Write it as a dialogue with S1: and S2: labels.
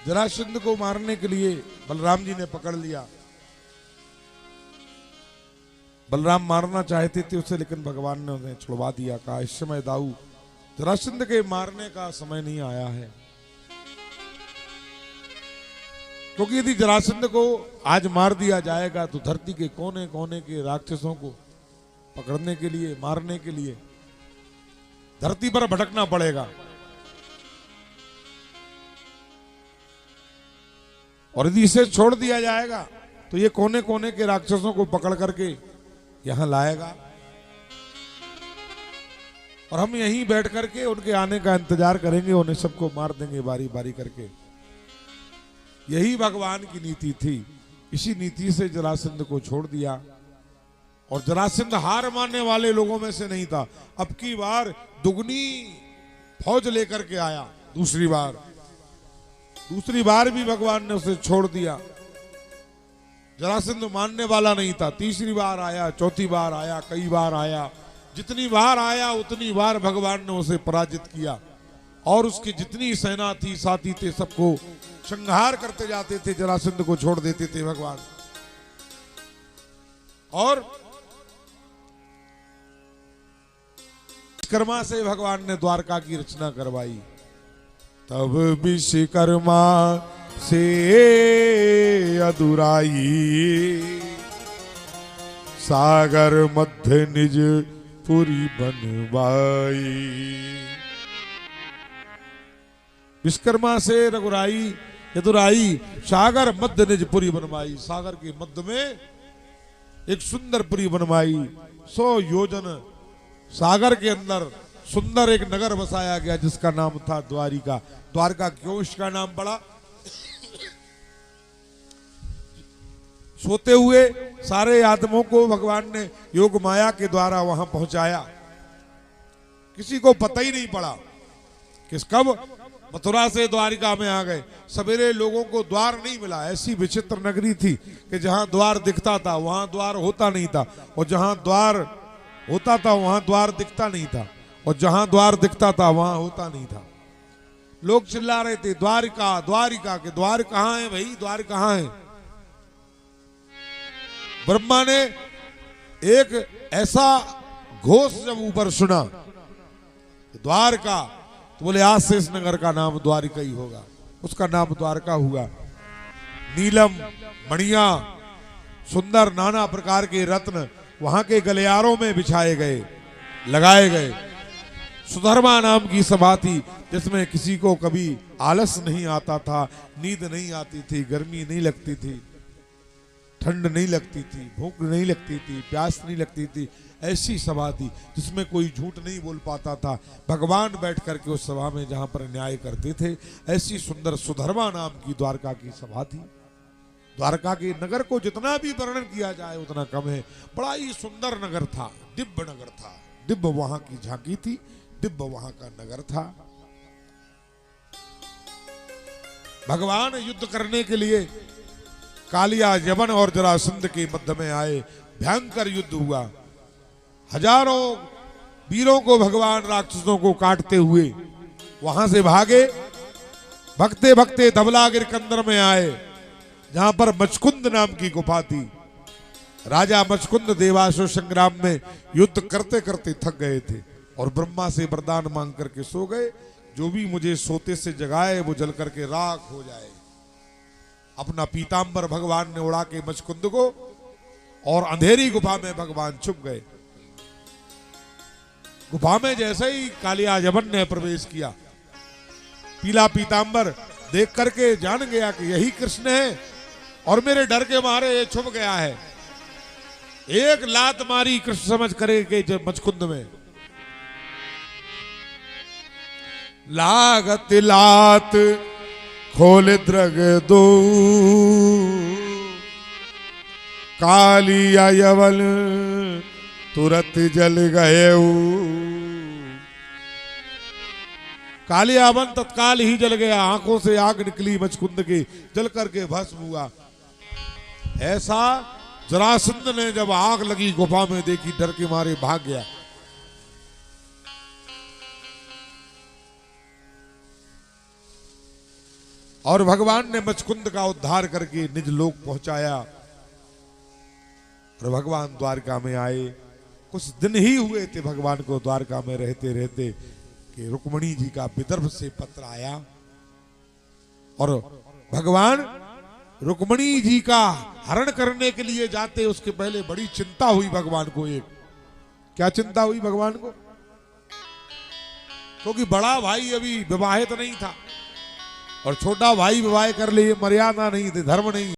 S1: जरासंध को मारने के लिए बलराम जी ने पकड़ लिया। बलराम मारना चाहते थे उसे, लेकिन भगवान ने उन्हें छुड़वा दिया। कहा इस समय दाऊ जरासंध के मारने का समय नहीं आया है, क्योंकि यदि जरासंध को आज मार दिया जाएगा तो धरती के कोने कोने के राक्षसों को पकड़ने के लिए, मारने के लिए धरती पर भटकना पड़ेगा। और यदि इसे छोड़ दिया जाएगा तो ये कोने कोने के राक्षसों को पकड़ करके यहां लाएगा और हम यहीं बैठ करके उनके आने का इंतजार करेंगे, उन्हें सबको मार देंगे बारी बारी करके। यही भगवान की नीति थी। इसी नीति से जरासंध को छोड़ दिया। और जरासंध हार मानने वाले लोगों में से नहीं था। अब की बार दुगनी फौज लेकर के आया। दूसरी बार भी भगवान ने उसे छोड़ दिया। जरासंध मानने वाला नहीं था। तीसरी बार आया, चौथी बार आया, कई बार आया। जितनी बार आया उतनी बार भगवान ने उसे पराजित किया। और उसकी जितनी सेना थी, साथी थे, सबको संहार करते जाते थे, जरासंध को छोड़ देते थे भगवान। और विश्वकर्मा से भगवान ने द्वारका की रचना करवाई। तब विश्वकर्मा से अदुराई, सागर मध्य निज पुरी बनवाई। विश्वकर्मा से रघुराई यदुराई, सागर मध्य निज पुरी बनवाई। सागर के मध्य में एक सुंदर पुरी बनवाई। 100 योजन सागर के अंदर सुंदर एक नगर बसाया गया जिसका नाम था द्वारिका। द्वारका क्यों इसका नाम पड़ा? सोते हुए सारे आदमों को भगवान ने योग माया के द्वारा वहां पहुंचाया। किसी को पता ही नहीं पड़ा कि कब मथुरा से द्वारिका में आ गए। सवेरे लोगों को द्वार नहीं मिला। ऐसी विचित्र नगरी थी कि जहां द्वार दिखता था वहां द्वार होता नहीं था, और जहां द्वार होता था वहां द्वार दिखता नहीं था, और जहां द्वार दिखता था वहां होता नहीं था। लोग चिल्ला रहे थे द्वारिका द्वारिका के, द्वार कहां है भाई, द्वार कहां है? ब्रह्मा ने एक ऐसा घोष जब ऊपर सुना द्वारका, तो बोले आज से इस नगर का नाम द्वारिका ही होगा। उसका नाम द्वारका हुआ। नीलम मणिया, सुंदर नाना प्रकार के रत्न वहां के गलियारों में बिछाए गए, लगाए गए। सुधर्मा नाम की सभा थी जिसमें किसी को कभी आलस नहीं आता था, नींद नहीं आती थी, गर्मी नहीं लगती थी, ठंड नहीं लगती थी, भूख नहीं लगती थी, प्यास नहीं लगती थी। ऐसी सभा थी जिसमें कोई झूठ नहीं बोल पाता था। भगवान बैठ करके उस सभा में जहां पर न्याय करते थे, ऐसी सुंदर सुधर्मा नाम की द्वारका की सभा थी। द्वारका के नगर को जितना भी वर्णन किया जाए उतना कम है। बड़ा ही सुंदर नगर था, दिव्य नगर था, दिव्य वहां की झांकी थी, दिव्य वहां का नगर था। भगवान युद्ध करने के लिए कालिया यवन और जरासंध के मध्य में आए। भयंकर युद्ध हुआ। हजारों वीरों को भगवान राक्षसों को काटते हुए वहां से भागे। भगते भगते धवलागिर कंदर में आए, जहां पर मचकुंद नाम की गुफा थी। राजा मचकुंद देवासुर संग्राम में युद्ध करते करते थक गए थे और ब्रह्मा से वरदान मांग करके सो गए, जो भी मुझे सोते से जगाए वो जल करके राख हो जाए। अपना पीतांबर भगवान ने उड़ा के मचकुंद को, और अंधेरी गुफा में भगवान छुप गए। गुफा में जैसे ही कालिया यवन ने प्रवेश किया, पीला पीतांबर देख करके जान गया कि यही कृष्ण है, और मेरे डर के मारे ये छुप गया है। एक लात मारी कृष्ण समझ करे जब मचकुंद में, लागत लात खोल द्रग दो, कालिया यवन तुरंत जल गए। कालिया यवन तत्काल ही जल गया। आंखों से आग निकली मचकुंद की, जल करके भस्म हुआ। ऐसा जरासंध ने जब आग लगी गुफा में देखी, डर के मारे भाग गया। और भगवान ने मचकुंद का उद्धार करके निज लोक पहुंचाया। और भगवान द्वारका में आए। कुछ दिन ही हुए थे भगवान को द्वारका में रहते रहते कि रुक्मणी जी का विदर्भ से पत्र आया। और भगवान रुक्मणी जी का हरण करने के लिए जाते उसके पहले बड़ी चिंता हुई भगवान को। एक क्या चिंता हुई भगवान को? क्योंकि बड़ा भाई अभी विवाहित नहीं था और छोटा भाई विवाह कर ले, ये मर्यादा नहीं थी, धर्म नहीं।